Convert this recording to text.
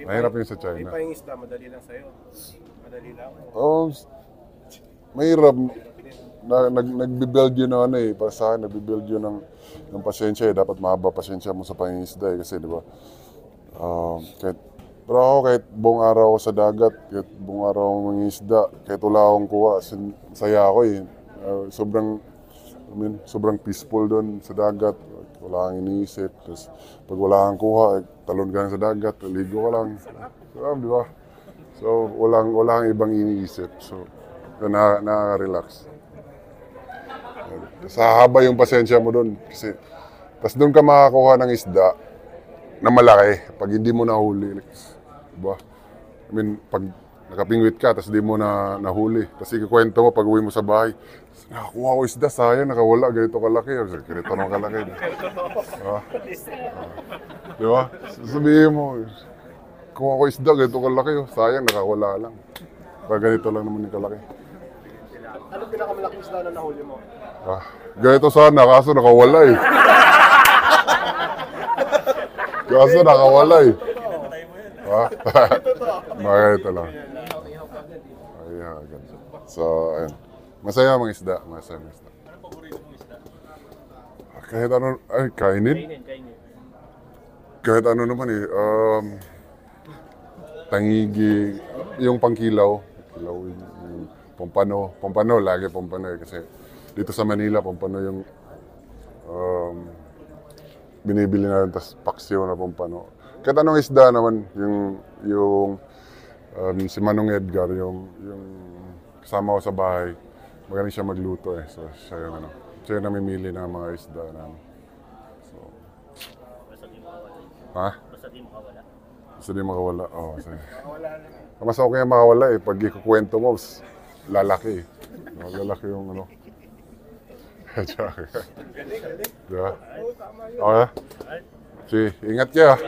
Mahirap yung sa China. May pangingisda, madali lang sa'yo. Madali lang. Oh, mahirap. Nagbibuild yun ng ano eh. Para sa akin, nagbibuild yun ng pasensya eh. Dapat mahaba pasensya mo sa pangingisda eh. Kasi di ba, pero ako kahit buong araw ako sa dagat, kahit buong araw ako mangingisda, kahit wala akong kuha, saya ako eh. Sobrang peaceful doon sa dagat. Wala kang iniisip. Tapos pag wala kang kuha, talon ka lang sa dagat, ligo ka lang. Sarap, di ba? So, wala kang ibang iniisip. So, nakaka-relax. Sa haba yung pasensya mo doon. Kasi, tapos doon ka makakuha ng isda na malaki pag hindi mo nahuli. Diba? I mean, pag nakapingwit ka, tapos hindi mo nahuli. Tapos ikukwento mo pag uwi mo sa bahay, nakakuha ko isda, sayang, nakawala, ganito kalaki. Ganito naman kalaki. Diba? Sabihin mo, kuha ko isda, ganito kalaki. Sayang, nakawala lang. Pag ganito lang naman yung kalaki. Ano pinakamalaking isda na nahuli mo? Ganito sana, kaso nakawala eh. Kaso nakawala eh. Ganito lang. Ayan, ganito. So, ayun. Masaya mga isda. Masaya mga isda. Kahit ano, ay, kainin? Kahit ano naman eh. Tangigi, yung pangkilaw. Kilaw, yung pompano. Pompano, lagi pompano eh. Kasi dito sa Manila, pompano yung binibili natin, tas paksiw na pompano. Kahit anong isda naman, yung si Manong Edgar, yung kasama ko sa bahay, magaling siya magluto eh. So siya yung siya yung namimili ng mga isda namin. So, Basta di makawala. ha? Basta di makawala. Basta di makawala. Oo, sige. Mas okay yung makawala eh. Pag ikukwento mo, lalaki eh. Lalaki yung ano. Diba? Okay? Sige, ingat ka.